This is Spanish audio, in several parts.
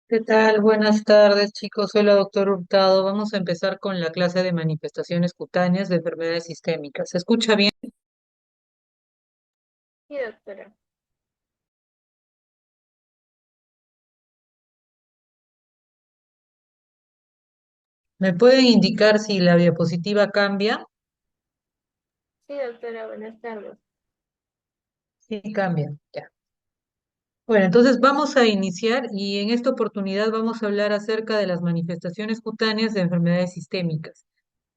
¿Qué tal? Buenas tardes, chicos. Soy la doctora Hurtado. Vamos a empezar con la clase de manifestaciones cutáneas de enfermedades sistémicas. ¿Se escucha bien? Sí, doctora. ¿Me pueden indicar si la diapositiva cambia? Sí, doctora, buenas tardes. Sí, cambia. Ya. Bueno, entonces vamos a iniciar y en esta oportunidad vamos a hablar acerca de las manifestaciones cutáneas de enfermedades sistémicas.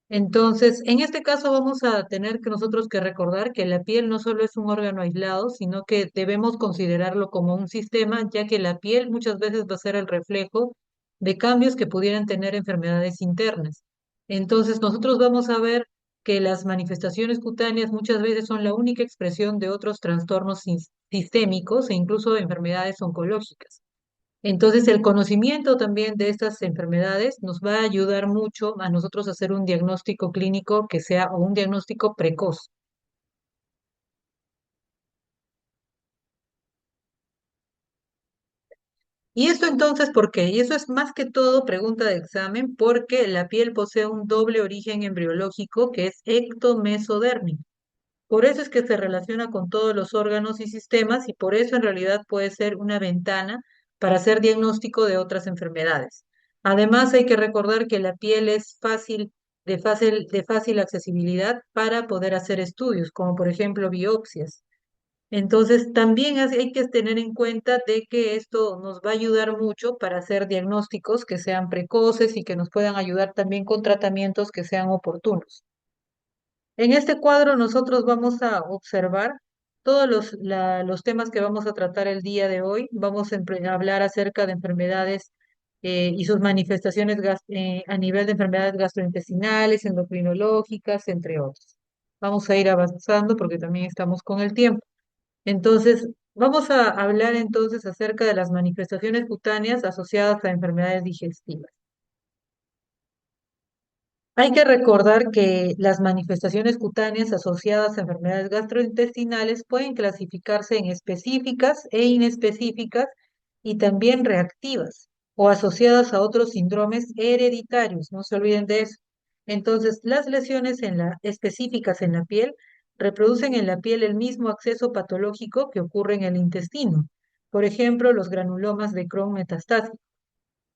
Entonces, en este caso vamos a tener que nosotros que recordar que la piel no solo es un órgano aislado, sino que debemos considerarlo como un sistema, ya que la piel muchas veces va a ser el reflejo de cambios que pudieran tener enfermedades internas. Entonces, nosotros vamos a ver que las manifestaciones cutáneas muchas veces son la única expresión de otros trastornos sistémicos e incluso de enfermedades oncológicas. Entonces, el conocimiento también de estas enfermedades nos va a ayudar mucho a nosotros a hacer un diagnóstico clínico que sea o un diagnóstico precoz. ¿Y esto entonces por qué? Y eso es más que todo pregunta de examen porque la piel posee un doble origen embriológico que es ectomesodérmico. Por eso es que se relaciona con todos los órganos y sistemas y por eso en realidad puede ser una ventana para hacer diagnóstico de otras enfermedades. Además, hay que recordar que la piel es de fácil accesibilidad para poder hacer estudios, como por ejemplo biopsias. Entonces, también hay que tener en cuenta de que esto nos va a ayudar mucho para hacer diagnósticos que sean precoces y que nos puedan ayudar también con tratamientos que sean oportunos. En este cuadro nosotros vamos a observar todos los temas que vamos a tratar el día de hoy. Vamos a hablar acerca de enfermedades y sus manifestaciones a nivel de enfermedades gastrointestinales, endocrinológicas, entre otros. Vamos a ir avanzando porque también estamos con el tiempo. Entonces, vamos a hablar entonces acerca de las manifestaciones cutáneas asociadas a enfermedades digestivas. Hay que recordar que las manifestaciones cutáneas asociadas a enfermedades gastrointestinales pueden clasificarse en específicas e inespecíficas y también reactivas o asociadas a otros síndromes hereditarios, no se olviden de eso. Entonces, las lesiones específicas en la piel reproducen en la piel el mismo acceso patológico que ocurre en el intestino. Por ejemplo, los granulomas de Crohn metastáticos.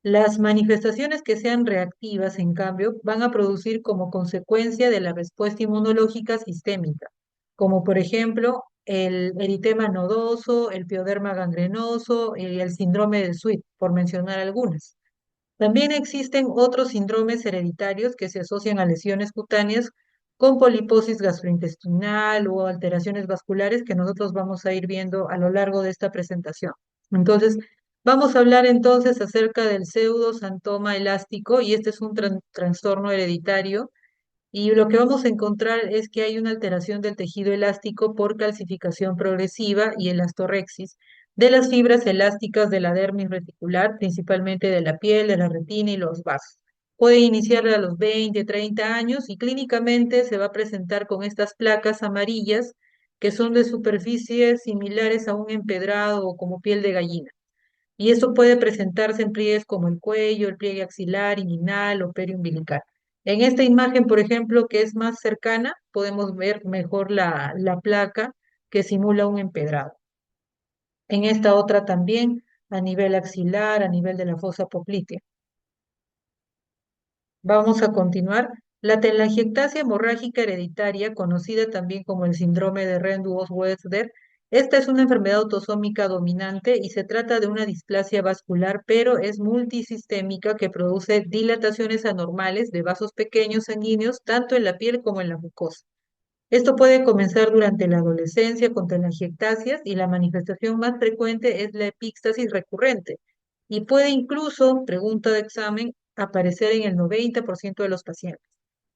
Las manifestaciones que sean reactivas, en cambio, van a producir como consecuencia de la respuesta inmunológica sistémica, como por ejemplo el eritema nodoso, el pioderma gangrenoso y el síndrome del SWIT, por mencionar algunas. También existen otros síndromes hereditarios que se asocian a lesiones cutáneas con poliposis gastrointestinal o alteraciones vasculares que nosotros vamos a ir viendo a lo largo de esta presentación. Entonces, vamos a hablar entonces acerca del pseudosantoma elástico y este es un trastorno hereditario y lo que vamos a encontrar es que hay una alteración del tejido elástico por calcificación progresiva y elastorrexis de las fibras elásticas de la dermis reticular, principalmente de la piel, de la retina y los vasos. Puede iniciar a los 20, 30 años y clínicamente se va a presentar con estas placas amarillas que son de superficies similares a un empedrado o como piel de gallina. Y esto puede presentarse en pliegues como el cuello, el pliegue axilar, inguinal o periumbilical. En esta imagen, por ejemplo, que es más cercana, podemos ver mejor la placa que simula un empedrado. En esta otra también, a nivel axilar, a nivel de la fosa poplitea. Vamos a continuar. La telangiectasia hemorrágica hereditaria, conocida también como el síndrome de Rendu-Oswestder, esta es una enfermedad autosómica dominante y se trata de una displasia vascular, pero es multisistémica que produce dilataciones anormales de vasos pequeños sanguíneos, tanto en la piel como en la mucosa. Esto puede comenzar durante la adolescencia con telangiectasias y la manifestación más frecuente es la epíxtasis recurrente y puede incluso, pregunta de examen, aparecer en el 90% de los pacientes.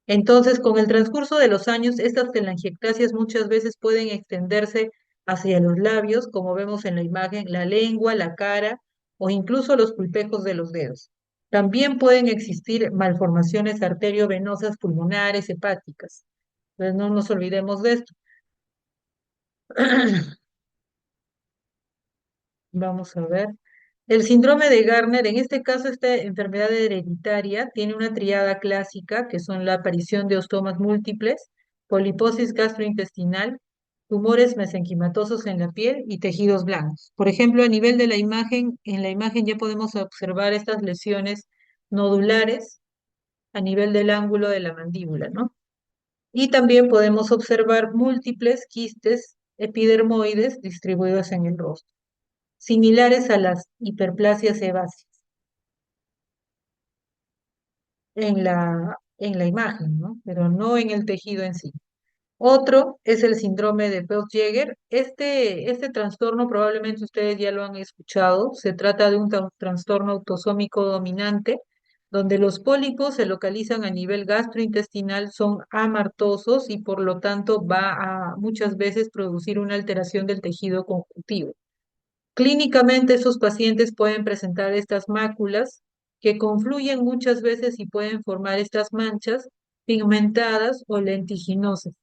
Entonces, con el transcurso de los años, estas telangiectasias muchas veces pueden extenderse hacia los labios, como vemos en la imagen, la lengua, la cara o incluso los pulpejos de los dedos. También pueden existir malformaciones arteriovenosas pulmonares, hepáticas. Entonces no nos olvidemos de esto. Vamos a ver. El síndrome de Garner, en este caso, esta enfermedad hereditaria tiene una triada clásica, que son la aparición de ostomas múltiples, poliposis gastrointestinal, tumores mesenquimatosos en la piel y tejidos blancos. Por ejemplo, a nivel de la imagen, en la imagen ya podemos observar estas lesiones nodulares a nivel del ángulo de la mandíbula, ¿no? Y también podemos observar múltiples quistes epidermoides distribuidos en el rostro, similares a las hiperplasias sebáceas en la imagen, ¿no? Pero no en el tejido en sí. Otro es el síndrome de Peutz-Jeghers. Este trastorno probablemente ustedes ya lo han escuchado. Se trata de un trastorno autosómico dominante, donde los pólipos se localizan a nivel gastrointestinal, son amartosos y por lo tanto va a muchas veces producir una alteración del tejido conjuntivo. Clínicamente, esos pacientes pueden presentar estas máculas que confluyen muchas veces y pueden formar estas manchas pigmentadas o lentiginosas,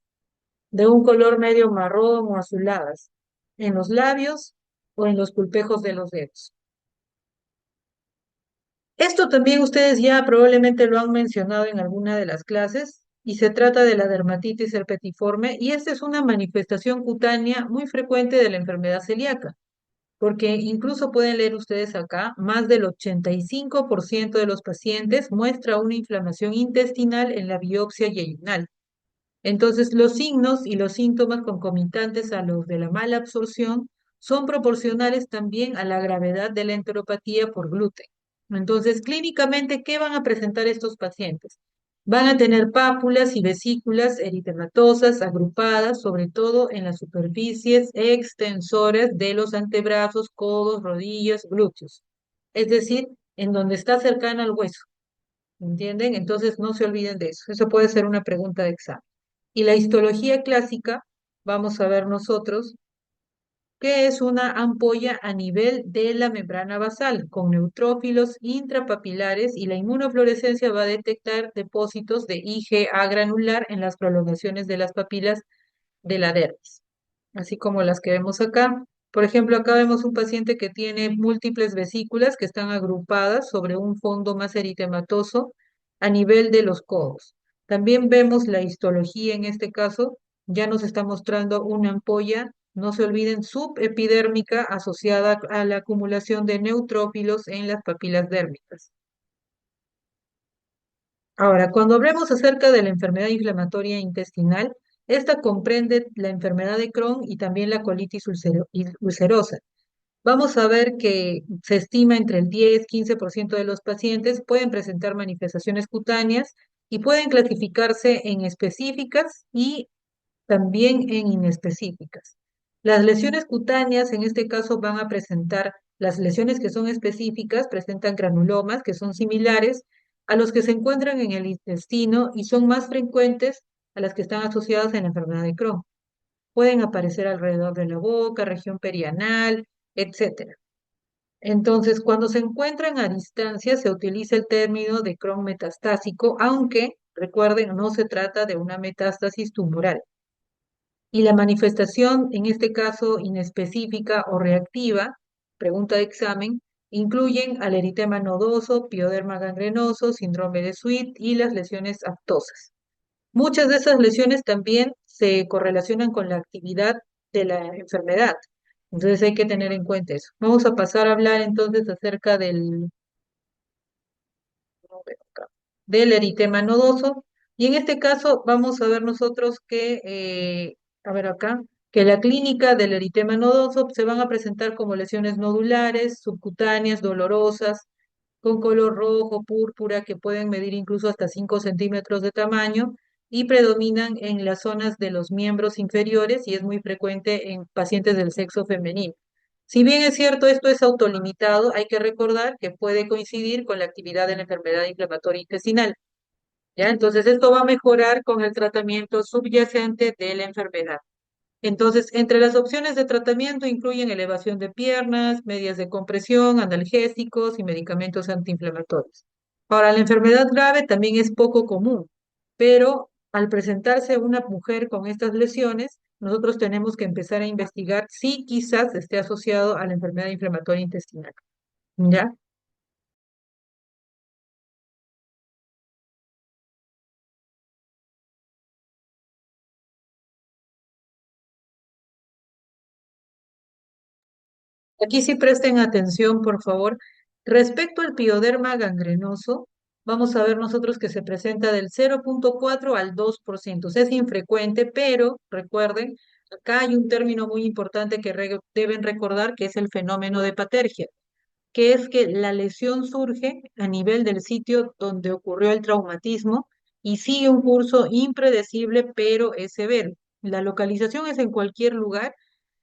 de un color medio marrón o azuladas, en los labios o en los pulpejos de los dedos. Esto también ustedes ya probablemente lo han mencionado en alguna de las clases y se trata de la dermatitis herpetiforme y esta es una manifestación cutánea muy frecuente de la enfermedad celíaca, porque incluso pueden leer ustedes acá, más del 85% de los pacientes muestra una inflamación intestinal en la biopsia yeyunal. Entonces, los signos y los síntomas concomitantes a los de la mala absorción son proporcionales también a la gravedad de la enteropatía por gluten. Entonces, clínicamente, ¿qué van a presentar estos pacientes? Van a tener pápulas y vesículas eritematosas agrupadas, sobre todo en las superficies extensoras de los antebrazos, codos, rodillas, glúteos. Es decir, en donde está cercana al hueso. ¿Entienden? Entonces, no se olviden de eso. Eso puede ser una pregunta de examen. Y la histología clásica, vamos a ver nosotros, que es una ampolla a nivel de la membrana basal, con neutrófilos intrapapilares y la inmunofluorescencia va a detectar depósitos de IgA granular en las prolongaciones de las papilas de la dermis, así como las que vemos acá. Por ejemplo, acá vemos un paciente que tiene múltiples vesículas que están agrupadas sobre un fondo más eritematoso a nivel de los codos. También vemos la histología en este caso, ya nos está mostrando una ampolla, no se olviden, subepidérmica asociada a la acumulación de neutrófilos en las papilas dérmicas. Ahora, cuando hablemos acerca de la enfermedad inflamatoria intestinal, esta comprende la enfermedad de Crohn y también la colitis ulcerosa. Vamos a ver que se estima entre el 10-15% de los pacientes pueden presentar manifestaciones cutáneas y pueden clasificarse en específicas y también en inespecíficas. Las lesiones cutáneas en este caso van a presentar, las lesiones que son específicas presentan granulomas que son similares a los que se encuentran en el intestino y son más frecuentes a las que están asociadas en la enfermedad de Crohn. Pueden aparecer alrededor de la boca, región perianal, etcétera. Entonces, cuando se encuentran a distancia, se utiliza el término de Crohn metastásico, aunque, recuerden, no se trata de una metástasis tumoral. Y la manifestación, en este caso inespecífica o reactiva, pregunta de examen, incluyen al eritema nodoso, pioderma gangrenoso, síndrome de Sweet y las lesiones aftosas. Muchas de esas lesiones también se correlacionan con la actividad de la enfermedad. Entonces hay que tener en cuenta eso. Vamos a pasar a hablar entonces acerca del eritema nodoso. Y en este caso vamos a ver nosotros que, a ver acá, que la clínica del eritema nodoso se van a presentar como lesiones nodulares, subcutáneas, dolorosas, con color rojo, púrpura, que pueden medir incluso hasta 5 centímetros de tamaño y predominan en las zonas de los miembros inferiores y es muy frecuente en pacientes del sexo femenino. Si bien es cierto, esto es autolimitado, hay que recordar que puede coincidir con la actividad de la enfermedad inflamatoria intestinal. ¿Ya? Entonces, esto va a mejorar con el tratamiento subyacente de la enfermedad. Entonces, entre las opciones de tratamiento incluyen elevación de piernas, medias de compresión, analgésicos y medicamentos antiinflamatorios. Ahora, la enfermedad grave también es poco común, pero al presentarse una mujer con estas lesiones, nosotros tenemos que empezar a investigar si quizás esté asociado a la enfermedad inflamatoria intestinal. ¿ya? Aquí sí presten atención, por favor. Respecto al pioderma gangrenoso, vamos a ver nosotros que se presenta del 0,4 al 2%. O sea, es infrecuente, pero recuerden, acá hay un término muy importante que deben recordar, que es el fenómeno de Patergia, que es que la lesión surge a nivel del sitio donde ocurrió el traumatismo y sigue un curso impredecible, pero es severo. La localización es en cualquier lugar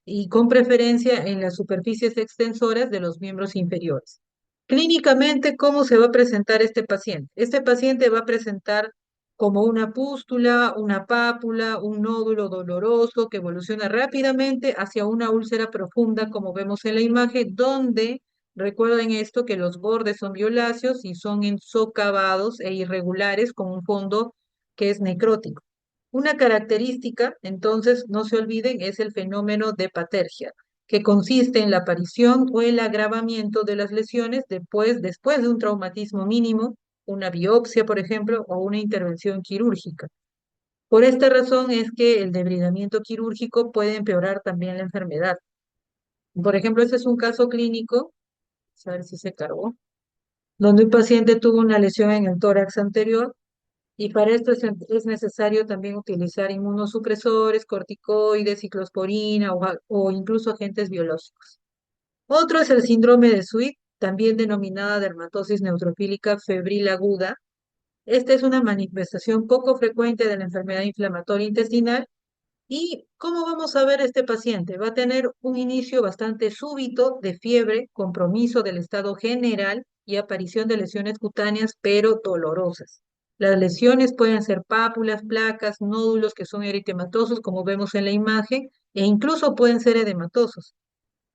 y con preferencia en las superficies extensoras de los miembros inferiores. Clínicamente, ¿cómo se va a presentar este paciente? Este paciente va a presentar como una pústula, una pápula, un nódulo doloroso que evoluciona rápidamente hacia una úlcera profunda, como vemos en la imagen, donde recuerden esto, que los bordes son violáceos y son ensocavados e irregulares con un fondo que es necrótico. Una característica, entonces, no se olviden, es el fenómeno de Patergia, que consiste en la aparición o el agravamiento de las lesiones después de un traumatismo mínimo, una biopsia, por ejemplo, o una intervención quirúrgica. Por esta razón es que el debridamiento quirúrgico puede empeorar también la enfermedad. Por ejemplo, este es un caso clínico, a ver si se cargó, donde un paciente tuvo una lesión en el tórax anterior y para esto es necesario también utilizar inmunosupresores, corticoides, ciclosporina o incluso agentes biológicos. Otro es el síndrome de Sweet, también denominada dermatosis neutrofílica febril aguda. Esta es una manifestación poco frecuente de la enfermedad inflamatoria intestinal. ¿Y cómo vamos a ver este paciente? Va a tener un inicio bastante súbito de fiebre, compromiso del estado general y aparición de lesiones cutáneas, pero dolorosas. Las lesiones pueden ser pápulas, placas, nódulos que son eritematosos, como vemos en la imagen, e incluso pueden ser edematosos.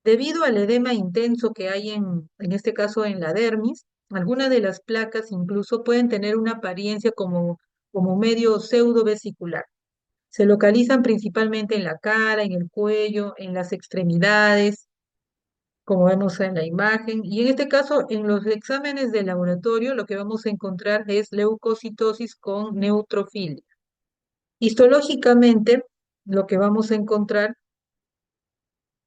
Debido al edema intenso que hay en este caso en la dermis, algunas de las placas incluso pueden tener una apariencia como medio pseudo vesicular. Se localizan principalmente en la cara, en el cuello, en las extremidades, como vemos en la imagen. Y en este caso, en los exámenes de laboratorio, lo que vamos a encontrar es leucocitosis con neutrofilia. Histológicamente, lo que vamos a encontrar,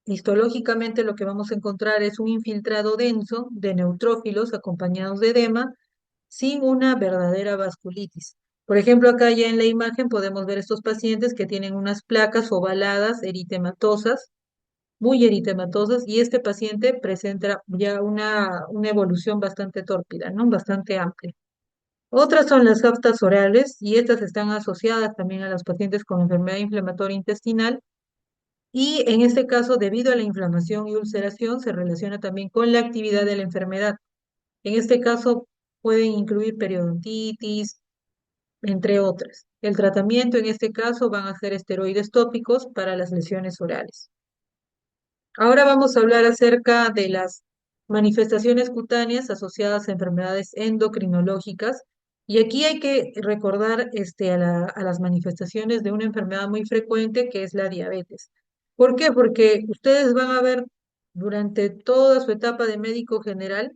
lo que vamos a encontrar es un infiltrado denso de neutrófilos acompañados de edema sin una verdadera vasculitis. Por ejemplo, acá ya en la imagen podemos ver estos pacientes que tienen unas placas ovaladas eritematosas, muy eritematosas, y este paciente presenta ya una evolución bastante tórpida, ¿no? Bastante amplia. Otras son las aftas orales, y estas están asociadas también a los pacientes con enfermedad inflamatoria intestinal, y en este caso, debido a la inflamación y ulceración, se relaciona también con la actividad de la enfermedad. En este caso, pueden incluir periodontitis, entre otras. El tratamiento en este caso van a ser esteroides tópicos para las lesiones orales. Ahora vamos a hablar acerca de las manifestaciones cutáneas asociadas a enfermedades endocrinológicas. Y aquí hay que recordar a las manifestaciones de una enfermedad muy frecuente que es la diabetes. ¿Por qué? Porque ustedes van a ver durante toda su etapa de médico general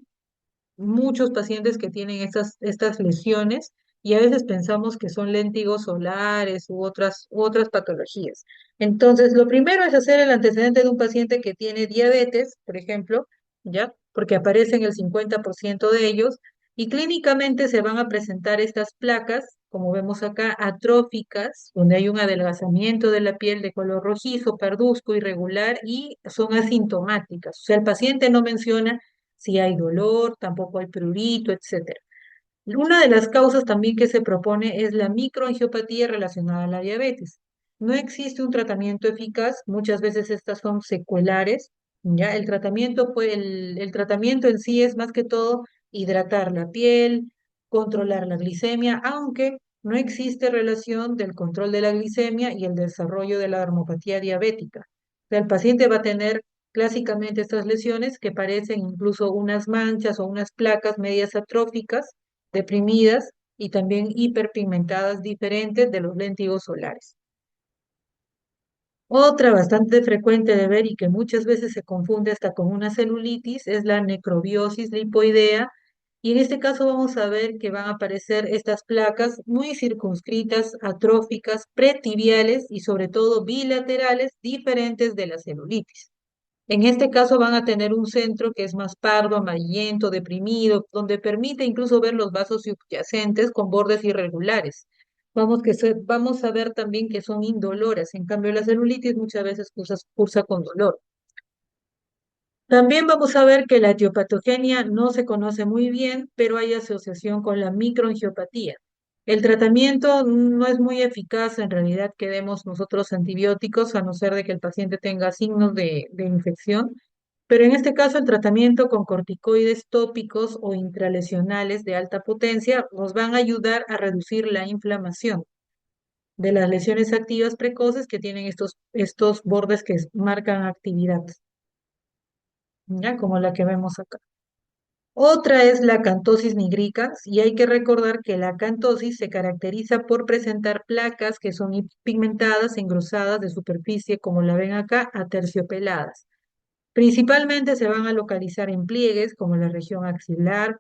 muchos pacientes que tienen estas lesiones y a veces pensamos que son léntigos solares u otras patologías. Entonces, lo primero es hacer el antecedente de un paciente que tiene diabetes, por ejemplo, ¿ya? Porque aparece en el 50% de ellos y clínicamente se van a presentar estas placas, como vemos acá, atróficas, donde hay un adelgazamiento de la piel de color rojizo, parduzco, irregular y son asintomáticas. O sea, el paciente no menciona si hay dolor, tampoco hay prurito, etcétera. Una de las causas también que se propone es la microangiopatía relacionada a la diabetes. No existe un tratamiento eficaz, muchas veces estas son secuelares, ¿ya? El tratamiento en sí es más que todo hidratar la piel, controlar la glicemia, aunque no existe relación del control de la glicemia y el desarrollo de la dermopatía diabética. O sea, el paciente va a tener clásicamente estas lesiones que parecen incluso unas manchas o unas placas medias atróficas deprimidas y también hiperpigmentadas diferentes de los léntigos solares. Otra bastante frecuente de ver y que muchas veces se confunde hasta con una celulitis es la necrobiosis lipoidea. Y en este caso vamos a ver que van a aparecer estas placas muy circunscritas, atróficas, pretibiales y sobre todo bilaterales, diferentes de la celulitis. En este caso van a tener un centro que es más pardo, amarillento, deprimido, donde permite incluso ver los vasos subyacentes con bordes irregulares. Vamos a ver también que son indoloras. En cambio, la celulitis muchas veces cursa con dolor. También vamos a ver que la etiopatogenia no se conoce muy bien, pero hay asociación con la microangiopatía. El tratamiento no es muy eficaz, en realidad que demos nosotros antibióticos, a no ser de que el paciente tenga signos de infección, pero en este caso el tratamiento con corticoides tópicos o intralesionales de alta potencia nos van a ayudar a reducir la inflamación de las lesiones activas precoces que tienen estos bordes que marcan actividad, ¿ya? Como la que vemos acá. Otra es la acantosis nigricans y hay que recordar que la acantosis se caracteriza por presentar placas que son pigmentadas, engrosadas de superficie, como la ven acá, aterciopeladas. Principalmente se van a localizar en pliegues como la región axilar,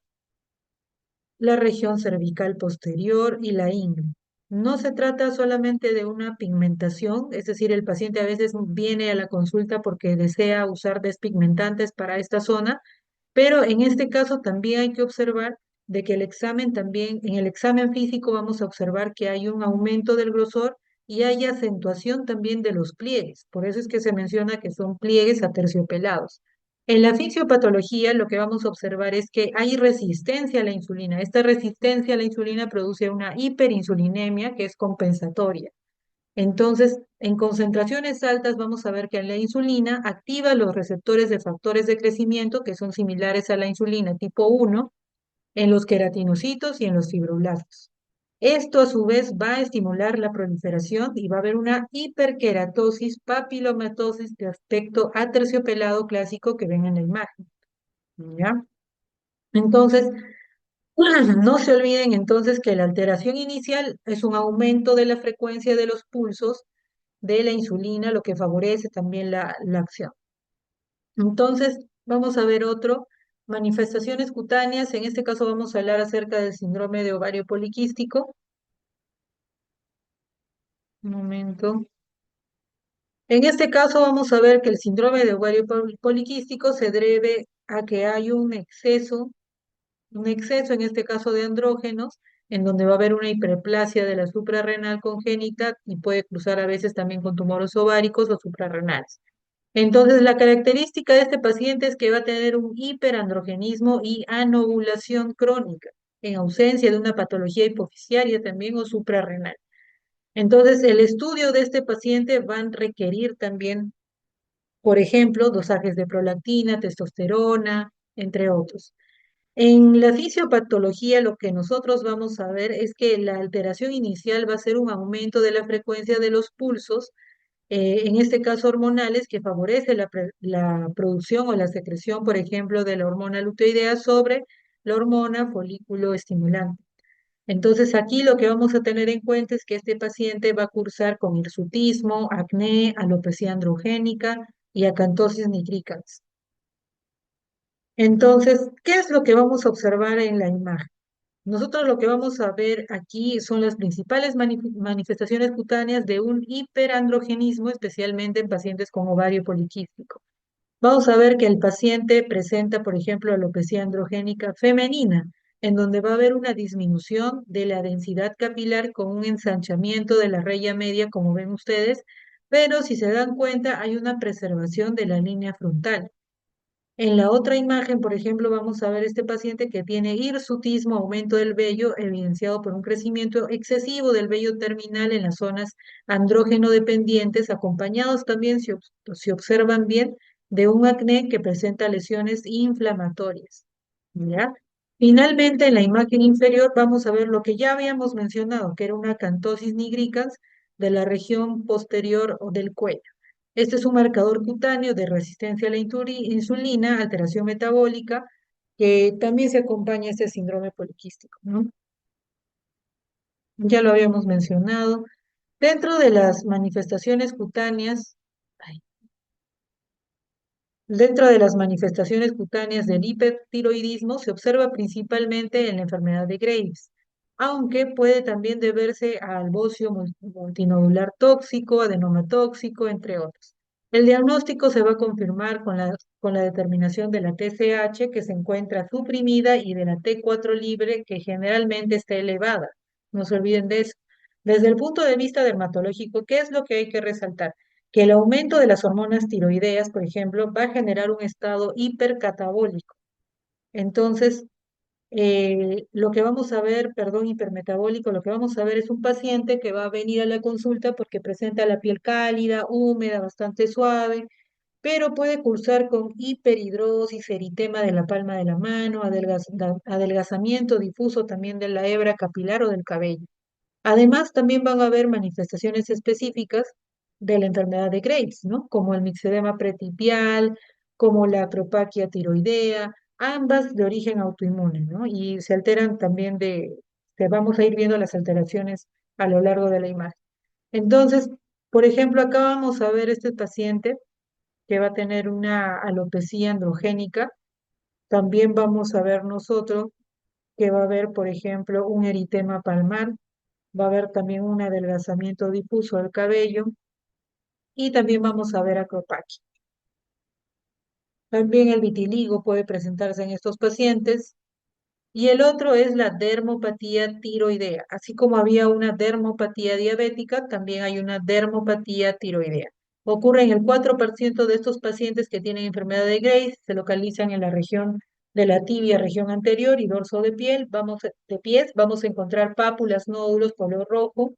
la región cervical posterior y la ingle. No se trata solamente de una pigmentación, es decir, el paciente a veces viene a la consulta porque desea usar despigmentantes para esta zona, pero en este caso también hay que observar de que el examen también, en el examen físico vamos a observar que hay un aumento del grosor y hay acentuación también de los pliegues. Por eso es que se menciona que son pliegues aterciopelados. En la fisiopatología lo que vamos a observar es que hay resistencia a la insulina. Esta resistencia a la insulina produce una hiperinsulinemia que es compensatoria. Entonces, en concentraciones altas vamos a ver que la insulina activa los receptores de factores de crecimiento que son similares a la insulina tipo 1 en los queratinocitos y en los fibroblastos. Esto a su vez va a estimular la proliferación y va a haber una hiperkeratosis, papilomatosis de aspecto aterciopelado clásico que ven en la imagen. ¿Ya? Entonces, no se olviden entonces que la alteración inicial es un aumento de la frecuencia de los pulsos de la insulina, lo que favorece también la acción. Entonces, vamos a ver otro, manifestaciones cutáneas. En este caso vamos a hablar acerca del síndrome de ovario poliquístico. Un momento. En este caso vamos a ver que el síndrome de ovario poliquístico se debe a que hay un exceso en este caso de andrógenos, en donde va a haber una hiperplasia de la suprarrenal congénita y puede cruzar a veces también con tumores ováricos o suprarrenales. Entonces, la característica de este paciente es que va a tener un hiperandrogenismo y anovulación crónica, en ausencia de una patología hipofisiaria también o suprarrenal. Entonces, el estudio de este paciente va a requerir también, por ejemplo, dosajes de prolactina, testosterona, entre otros. En la fisiopatología, lo que nosotros vamos a ver es que la alteración inicial va a ser un aumento de la frecuencia de los pulsos, en este caso hormonales, que favorece la producción o la secreción, por ejemplo, de la hormona luteidea sobre la hormona folículo estimulante. Entonces, aquí lo que vamos a tener en cuenta es que este paciente va a cursar con hirsutismo, acné, alopecia androgénica y acantosis nigricans. Entonces, ¿qué es lo que vamos a observar en la imagen? Nosotros lo que vamos a ver aquí son las principales manifestaciones cutáneas de un hiperandrogenismo, especialmente en pacientes con ovario poliquístico. Vamos a ver que el paciente presenta, por ejemplo, alopecia androgénica femenina, en donde va a haber una disminución de la densidad capilar con un ensanchamiento de la raya media, como ven ustedes, pero si se dan cuenta, hay una preservación de la línea frontal. En la otra imagen, por ejemplo, vamos a ver este paciente que tiene hirsutismo, aumento del vello, evidenciado por un crecimiento excesivo del vello terminal en las zonas andrógeno dependientes, acompañados también, si observan bien, de un acné que presenta lesiones inflamatorias. ¿Ya? Finalmente, en la imagen inferior vamos a ver lo que ya habíamos mencionado, que era una acantosis nigricans de la región posterior o del cuello. Este es un marcador cutáneo de resistencia a la insulina, alteración metabólica, que también se acompaña a este síndrome poliquístico, ¿no? Ya lo habíamos mencionado. Dentro de las manifestaciones cutáneas, Dentro de las manifestaciones cutáneas del hipertiroidismo se observa principalmente en la enfermedad de Graves, aunque puede también deberse al bocio multinodular tóxico, adenoma tóxico, entre otros. El diagnóstico se va a confirmar con la determinación de la TSH que se encuentra suprimida y de la T4 libre que generalmente está elevada. No se olviden de eso. Desde el punto de vista dermatológico, ¿qué es lo que hay que resaltar? Que el aumento de las hormonas tiroideas, por ejemplo, va a generar un estado hipercatabólico. Entonces, lo que vamos a ver, perdón, hipermetabólico, lo que vamos a ver es un paciente que va a venir a la consulta porque presenta la piel cálida, húmeda, bastante suave, pero puede cursar con hiperhidrosis, eritema de la palma de la mano, adelgazamiento difuso también de la hebra capilar o del cabello. Además, también van a haber manifestaciones específicas de la enfermedad de Graves, ¿no? Como el mixedema pretipial, como la acropaquia tiroidea, ambas de origen autoinmune, ¿no? Y se alteran también que vamos a ir viendo las alteraciones a lo largo de la imagen. Entonces, por ejemplo, acá vamos a ver este paciente que va a tener una alopecia androgénica. También vamos a ver nosotros que va a haber, por ejemplo, un eritema palmar, va a haber también un adelgazamiento difuso del cabello y también vamos a ver acropaquia. También el vitiligo puede presentarse en estos pacientes y el otro es la dermopatía tiroidea. Así como había una dermopatía diabética, también hay una dermopatía tiroidea. Ocurre en el 4% de estos pacientes que tienen enfermedad de Graves, se localizan en la región de la tibia, región anterior y dorso de piel, de pies, vamos a encontrar pápulas, nódulos, color rojo,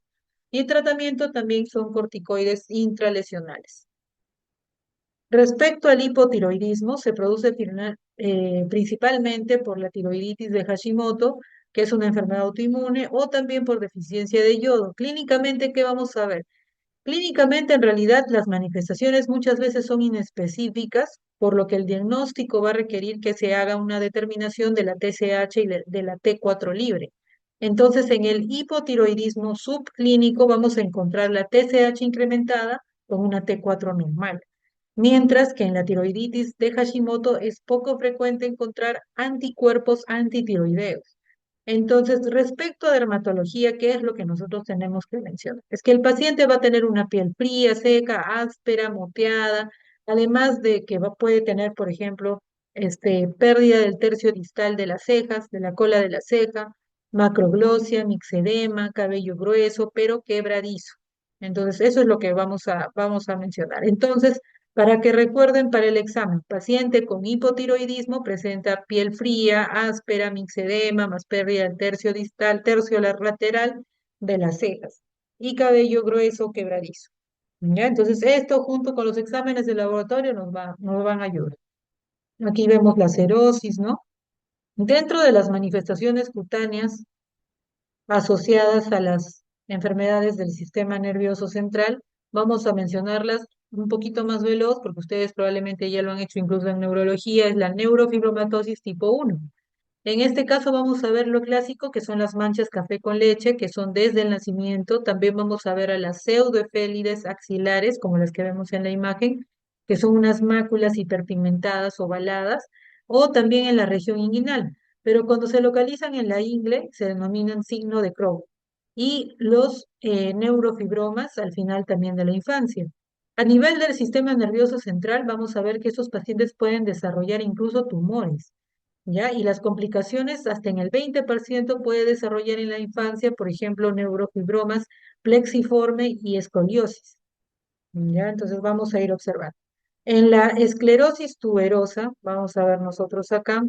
y el tratamiento también son corticoides intralesionales. Respecto al hipotiroidismo, se produce principalmente por la tiroiditis de Hashimoto, que es una enfermedad autoinmune, o también por deficiencia de yodo. Clínicamente, ¿qué vamos a ver? Clínicamente, en realidad, las manifestaciones muchas veces son inespecíficas, por lo que el diagnóstico va a requerir que se haga una determinación de la TSH y de la T4 libre. Entonces, en el hipotiroidismo subclínico vamos a encontrar la TSH incrementada con una T4 normal, mientras que en la tiroiditis de Hashimoto es poco frecuente encontrar anticuerpos antitiroideos. Entonces, respecto a dermatología, ¿qué es lo que nosotros tenemos que mencionar? Es que el paciente va a tener una piel fría, seca, áspera, moteada, además de que puede tener, por ejemplo, pérdida del tercio distal de las cejas, de la cola de la ceja, macroglosia, mixedema, cabello grueso, pero quebradizo. Entonces, eso es lo que vamos a mencionar. Entonces, para que recuerden para el examen, paciente con hipotiroidismo presenta piel fría, áspera, mixedema, más pérdida del tercio distal, lateral de las cejas y cabello grueso quebradizo. ¿Ya? Entonces, esto junto con los exámenes de laboratorio nos van a ayudar. Aquí vemos la cerosis, ¿no? Dentro de las manifestaciones cutáneas asociadas a las enfermedades del sistema nervioso central. Vamos a mencionarlas un poquito más veloz porque ustedes probablemente ya lo han hecho incluso en neurología, es la neurofibromatosis tipo 1. En este caso vamos a ver lo clásico, que son las manchas café con leche, que son desde el nacimiento. También vamos a ver a las pseudoefélides axilares, como las que vemos en la imagen, que son unas máculas hiperpigmentadas ovaladas, o también en la región inguinal. Pero cuando se localizan en la ingle, se denominan signo de Crowe. Y los neurofibromas al final también de la infancia. A nivel del sistema nervioso central, vamos a ver que esos pacientes pueden desarrollar incluso tumores. ¿Ya? Y las complicaciones hasta en el 20% puede desarrollar en la infancia, por ejemplo, neurofibromas, plexiforme y escoliosis. ¿Ya? Entonces vamos a ir observando. En la esclerosis tuberosa, vamos a ver nosotros acá,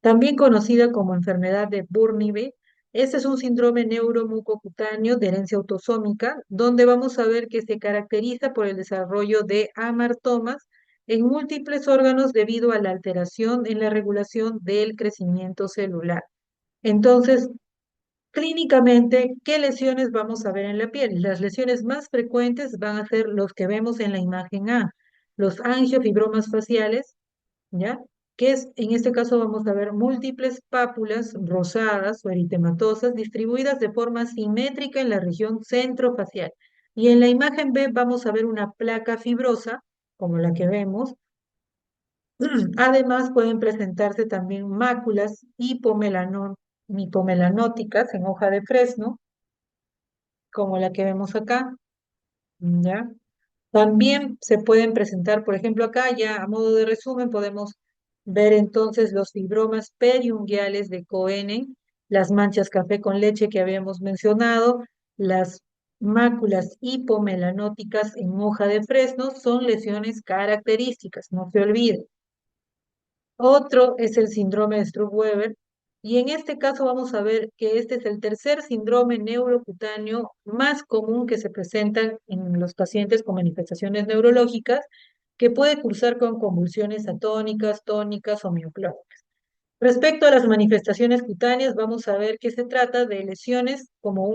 también conocida como enfermedad de Burnibe, este es un síndrome neuromucocutáneo de herencia autosómica, donde vamos a ver que se caracteriza por el desarrollo de amartomas en múltiples órganos debido a la alteración en la regulación del crecimiento celular. Entonces, clínicamente, ¿qué lesiones vamos a ver en la piel? Las lesiones más frecuentes van a ser los que vemos en la imagen A, los angiofibromas faciales, ¿ya? Que es, en este caso vamos a ver múltiples pápulas rosadas o eritematosas distribuidas de forma simétrica en la región centrofacial. Y en la imagen B vamos a ver una placa fibrosa, como la que vemos, Además, pueden presentarse también máculas hipomelanóticas en hoja de fresno, como la que vemos acá, ¿ya? También se pueden presentar, por ejemplo, acá ya a modo de resumen, podemos ver entonces los fibromas periunguiales de Cohen, las manchas café con leche que habíamos mencionado, las máculas hipomelanóticas en hoja de fresno, son lesiones características, no se olviden. Otro es el síndrome de Stroop-Weber, y en este caso vamos a ver que este es el tercer síndrome neurocutáneo más común que se presenta en los pacientes con manifestaciones neurológicas, que puede cursar con convulsiones atónicas, tónicas o mioclónicas. Respecto a las manifestaciones cutáneas, vamos a ver que se trata de lesiones como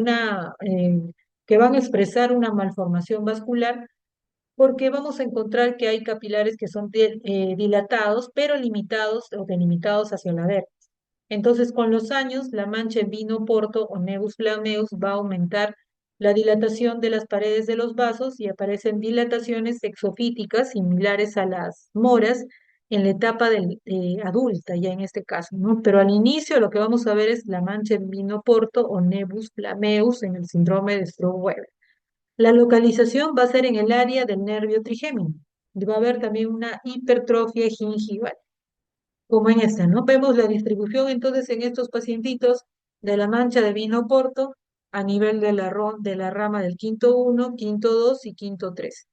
que van a expresar una malformación vascular, porque vamos a encontrar que hay capilares que son dilatados, pero limitados o delimitados hacia la dermis. Entonces, con los años, la mancha en vino porto o nevus flammeus va a aumentar la dilatación de las paredes de los vasos y aparecen dilataciones exofíticas similares a las moras en la etapa adulta, ya en este caso, ¿no? Pero al inicio lo que vamos a ver es la mancha en vino porto o nevus flammeus en el síndrome de Stroop-Weber. La localización va a ser en el área del nervio trigémino. Y va a haber también una hipertrofia gingival, como en esta, ¿no? Vemos la distribución entonces en estos pacientitos de la mancha de vino porto a nivel de de la rama del quinto uno, quinto 2 y quinto 3.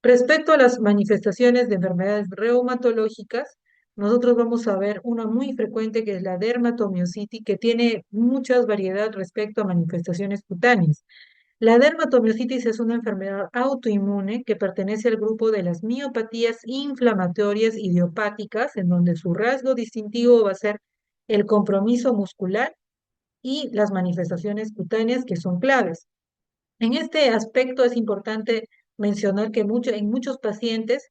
Respecto a las manifestaciones de enfermedades reumatológicas, nosotros vamos a ver una muy frecuente que es la dermatomiositis, que tiene mucha variedad respecto a manifestaciones cutáneas. La dermatomiositis es una enfermedad autoinmune que pertenece al grupo de las miopatías inflamatorias idiopáticas, en donde su rasgo distintivo va a ser el compromiso muscular y las manifestaciones cutáneas que son claves. En este aspecto es importante mencionar que en muchos pacientes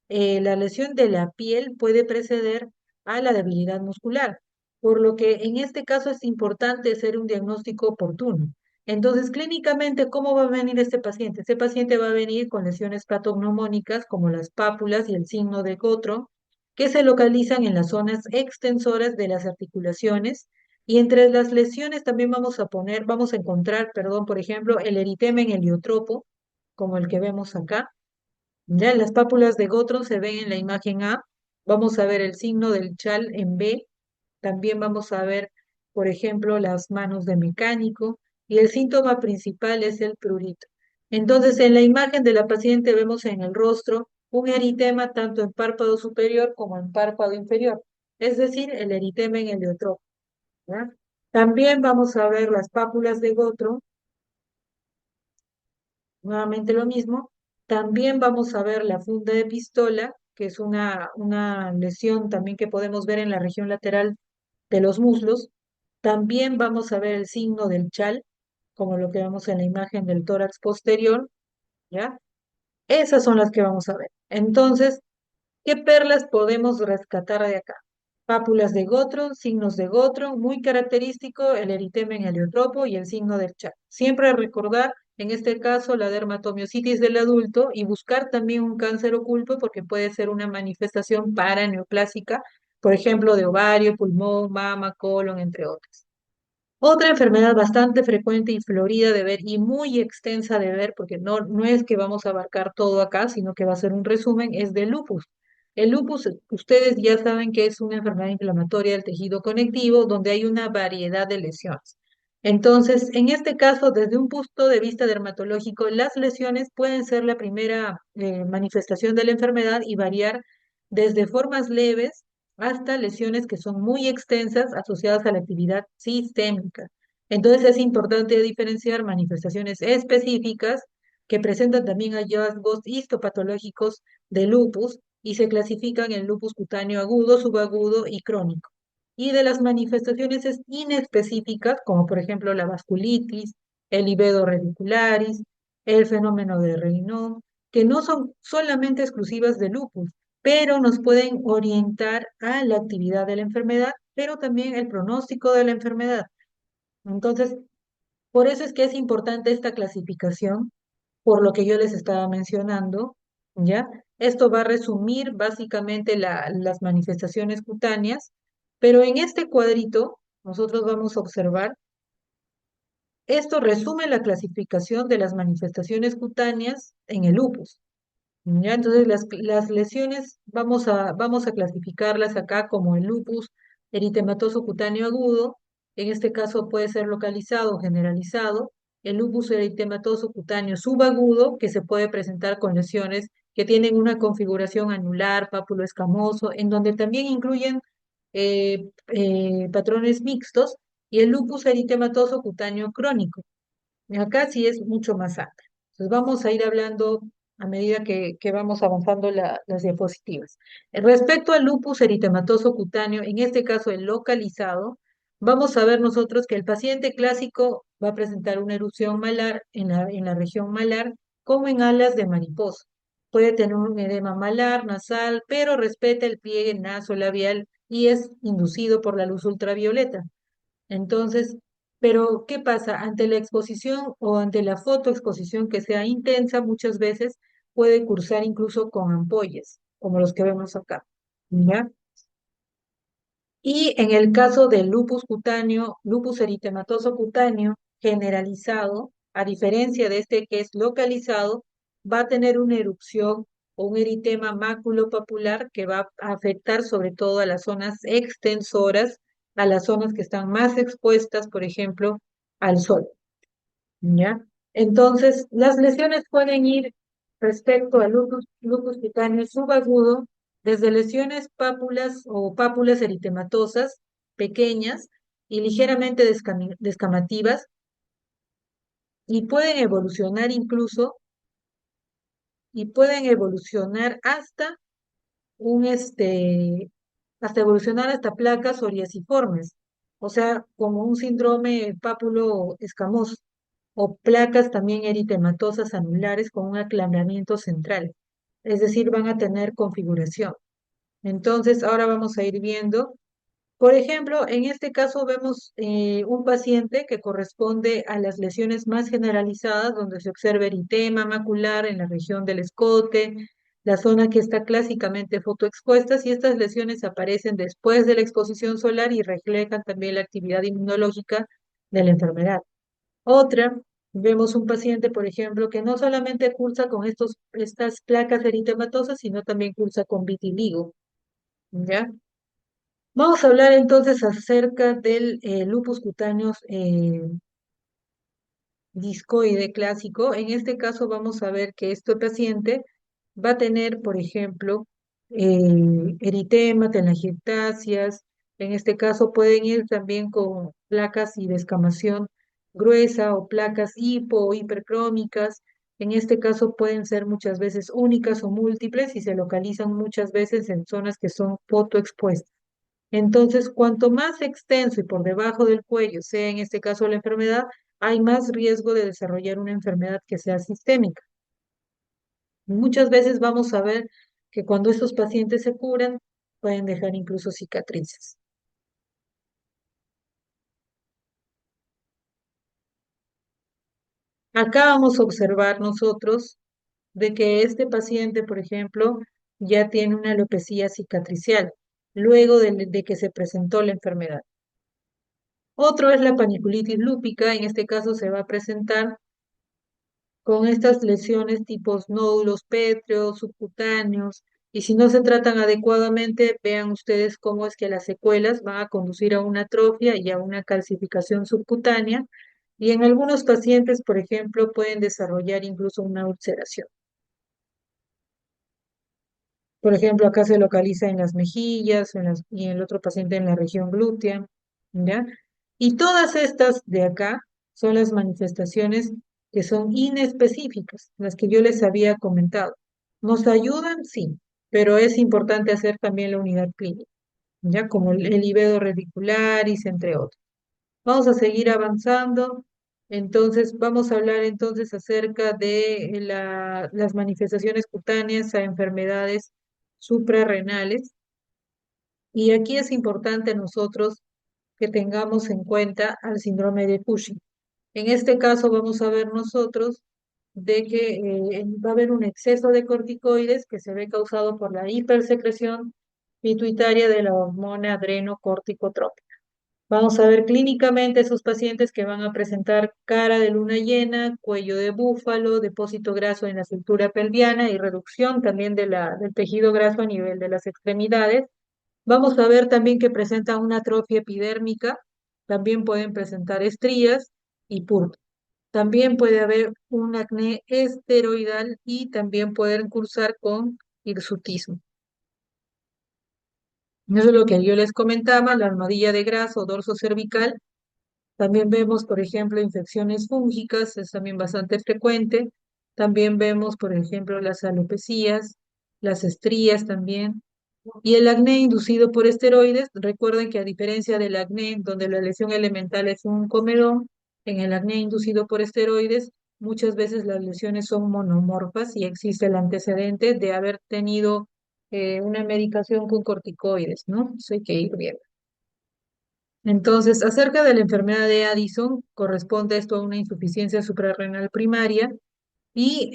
la lesión de la piel puede preceder a la debilidad muscular, por lo que en este caso es importante hacer un diagnóstico oportuno. Entonces, clínicamente, ¿cómo va a venir este paciente? Este paciente va a venir con lesiones patognomónicas como las pápulas y el signo de Gotro, que se localizan en las zonas extensoras de las articulaciones, y entre las lesiones también vamos a encontrar, perdón, por ejemplo, el eritema en heliotropo, como el que vemos acá. Ya las pápulas de Gotron se ven en la imagen A. Vamos a ver el signo del chal en B. También vamos a ver, por ejemplo, las manos de mecánico. Y el síntoma principal es el prurito. Entonces, en la imagen de la paciente vemos en el rostro un eritema tanto en párpado superior como en párpado inferior, es decir, el eritema en heliotropo. ¿Ya? También vamos a ver las pápulas de Gotro, nuevamente lo mismo. También vamos a ver la funda de pistola, que es una lesión también que podemos ver en la región lateral de los muslos. También vamos a ver el signo del chal, como lo que vemos en la imagen del tórax posterior, ¿ya? Esas son las que vamos a ver. Entonces, ¿qué perlas podemos rescatar de acá? Pápulas de Gotro, signos de Gotro, muy característico el eritema en heliotropo y el signo del Chac. Siempre recordar, en este caso, la dermatomiositis del adulto y buscar también un cáncer oculto porque puede ser una manifestación paraneoplásica, por ejemplo, de ovario, pulmón, mama, colon, entre otras. Otra enfermedad bastante frecuente y florida de ver y muy extensa de ver, porque no es que vamos a abarcar todo acá, sino que va a ser un resumen, es del lupus. El lupus, ustedes ya saben que es una enfermedad inflamatoria del tejido conectivo donde hay una variedad de lesiones. Entonces, en este caso, desde un punto de vista dermatológico, las lesiones pueden ser la primera manifestación de la enfermedad y variar desde formas leves hasta lesiones que son muy extensas asociadas a la actividad sistémica. Entonces es importante diferenciar manifestaciones específicas que presentan también hallazgos histopatológicos de lupus y se clasifican en lupus cutáneo agudo, subagudo y crónico. Y de las manifestaciones inespecíficas, como por ejemplo la vasculitis, el livedo radicularis, el fenómeno de Raynaud, que no son solamente exclusivas de lupus, pero nos pueden orientar a la actividad de la enfermedad, pero también el pronóstico de la enfermedad. Entonces, por eso es que es importante esta clasificación, por lo que yo les estaba mencionando, ¿ya? Esto va a resumir básicamente las manifestaciones cutáneas, pero en este cuadrito nosotros vamos a observar, esto resume la clasificación de las manifestaciones cutáneas en el lupus. ¿Ya? Entonces, las lesiones vamos a clasificarlas acá como el lupus eritematoso cutáneo agudo, en este caso puede ser localizado o generalizado, el lupus eritematoso cutáneo subagudo, que se puede presentar con lesiones que tienen una configuración anular, pápulo escamoso, en donde también incluyen patrones mixtos, y el lupus eritematoso cutáneo crónico. Acá sí es mucho más alta. Entonces vamos a ir hablando a medida que vamos avanzando las diapositivas. Respecto al lupus eritematoso cutáneo, en este caso el localizado, vamos a ver nosotros que el paciente clásico va a presentar una erupción malar en la región malar, como en alas de mariposa. Puede tener un edema malar, nasal, pero respeta el pliegue nasolabial y es inducido por la luz ultravioleta. Entonces, pero ¿qué pasa? Ante la exposición o ante la fotoexposición que sea intensa, muchas veces puede cursar incluso con ampollas, como los que vemos acá. ¿Ya? Y en el caso del lupus cutáneo, lupus eritematoso cutáneo generalizado, a diferencia de este que es localizado, va a tener una erupción o un eritema maculopapular que va a afectar sobre todo a las zonas extensoras, a las zonas que están más expuestas, por ejemplo, al sol. ¿Ya? Entonces, las lesiones pueden ir respecto al lupus cutáneo subagudo, desde lesiones pápulas o pápulas eritematosas pequeñas y ligeramente descamativas, y pueden evolucionar incluso, y pueden evolucionar hasta evolucionar hasta placas psoriasiformes, o sea, como un síndrome pápulo escamoso, o placas también eritematosas anulares con un aclaramiento central, es decir, van a tener configuración. Entonces, ahora vamos a ir viendo, por ejemplo, en este caso vemos un paciente que corresponde a las lesiones más generalizadas, donde se observa eritema macular en la región del escote, la zona que está clásicamente fotoexpuesta, y estas lesiones aparecen después de la exposición solar y reflejan también la actividad inmunológica de la enfermedad. Otra, vemos un paciente, por ejemplo, que no solamente cursa con estas placas eritematosas, sino también cursa con vitiligo, ¿ya? Vamos a hablar entonces acerca del lupus cutáneo discoide clásico. En este caso vamos a ver que este paciente va a tener, por ejemplo, eritema, telangiectasias. En este caso pueden ir también con placas y descamación gruesa o placas hipo o hipercrómicas. En este caso pueden ser muchas veces únicas o múltiples y se localizan muchas veces en zonas que son fotoexpuestas. Entonces, cuanto más extenso y por debajo del cuello sea en este caso la enfermedad, hay más riesgo de desarrollar una enfermedad que sea sistémica. Muchas veces vamos a ver que cuando estos pacientes se curan, pueden dejar incluso cicatrices. Acá vamos a observar nosotros de que este paciente, por ejemplo, ya tiene una alopecia cicatricial luego de que se presentó la enfermedad. Otro es la paniculitis lúpica, en este caso se va a presentar con estas lesiones tipos nódulos pétreos, subcutáneos, y si no se tratan adecuadamente, vean ustedes cómo es que las secuelas van a conducir a una atrofia y a una calcificación subcutánea, y en algunos pacientes, por ejemplo, pueden desarrollar incluso una ulceración. Por ejemplo, acá se localiza en las mejillas y en el otro paciente en la región glútea, ¿ya? Y todas estas de acá son las manifestaciones que son inespecíficas, las que yo les había comentado. ¿Nos ayudan? Sí, pero es importante hacer también la unidad clínica, ¿ya? Como el livedo radicularis, entre otros. Vamos a seguir avanzando. Entonces, vamos a hablar entonces acerca de las manifestaciones cutáneas a enfermedades suprarrenales. Y aquí es importante nosotros que tengamos en cuenta al síndrome de Cushing. En este caso vamos a ver nosotros de que va a haber un exceso de corticoides que se ve causado por la hipersecreción pituitaria de la hormona adrenocorticotrópica. Vamos a ver clínicamente esos pacientes que van a presentar cara de luna llena, cuello de búfalo, depósito graso en la cintura pelviana y reducción también del tejido graso a nivel de las extremidades. Vamos a ver también que presentan una atrofia epidérmica, también pueden presentar estrías y púrpura. También puede haber un acné esteroidal y también pueden cursar con hirsutismo. Eso es lo que yo les comentaba, la almohadilla de grasa o dorso cervical. También vemos, por ejemplo, infecciones fúngicas, es también bastante frecuente. También vemos, por ejemplo, las alopecias, las estrías también. Y el acné inducido por esteroides, recuerden que a diferencia del acné, donde la lesión elemental es un comedón, en el acné inducido por esteroides, muchas veces las lesiones son monomorfas y existe el antecedente de haber tenido una medicación con corticoides, ¿no? Eso hay que ir viendo. Entonces, acerca de la enfermedad de Addison, corresponde esto a una insuficiencia suprarrenal primaria y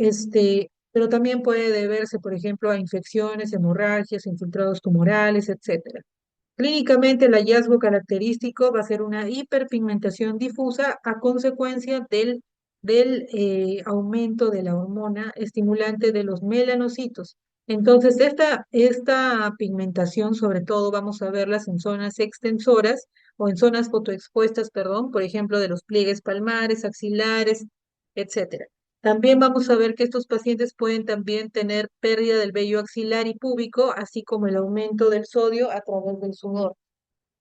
pero también puede deberse, por ejemplo, a infecciones, hemorragias, infiltrados tumorales, etcétera. Clínicamente, el hallazgo característico va a ser una hiperpigmentación difusa a consecuencia del aumento de la hormona estimulante de los melanocitos. Entonces, esta pigmentación, sobre todo, vamos a verlas en zonas extensoras o en zonas fotoexpuestas, perdón, por ejemplo, de los pliegues palmares, axilares, etcétera. También vamos a ver que estos pacientes pueden también tener pérdida del vello axilar y púbico, así como el aumento del sodio a través del sudor,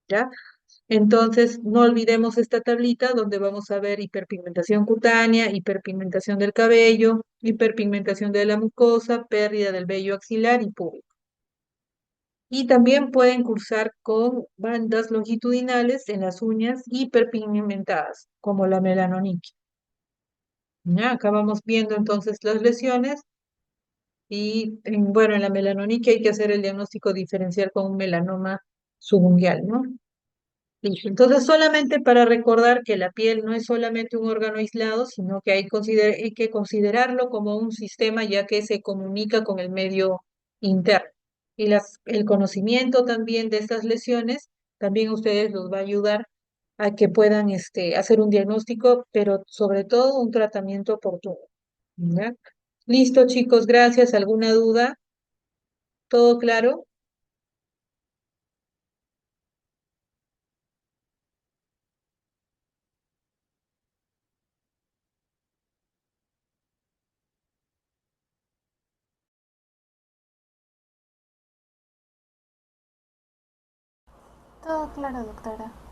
¿ya? Entonces, no olvidemos esta tablita donde vamos a ver hiperpigmentación cutánea, hiperpigmentación del cabello, hiperpigmentación de la mucosa, pérdida del vello axilar y púbico. Y también pueden cursar con bandas longitudinales en las uñas hiperpigmentadas, como la melanoniquia. ¿Ya? Acá vamos viendo entonces las lesiones. Y bueno, en la melanoniquia hay que hacer el diagnóstico diferencial con un melanoma subungual, ¿no? Listo. Entonces, solamente para recordar que la piel no es solamente un órgano aislado, sino que hay que considerarlo como un sistema ya que se comunica con el medio interno. Y el conocimiento también de estas lesiones, también a ustedes los va a ayudar a que puedan hacer un diagnóstico, pero sobre todo un tratamiento oportuno. ¿Ya? Listo, chicos, gracias. ¿Alguna duda? ¿Todo claro? Todo claro, doctora.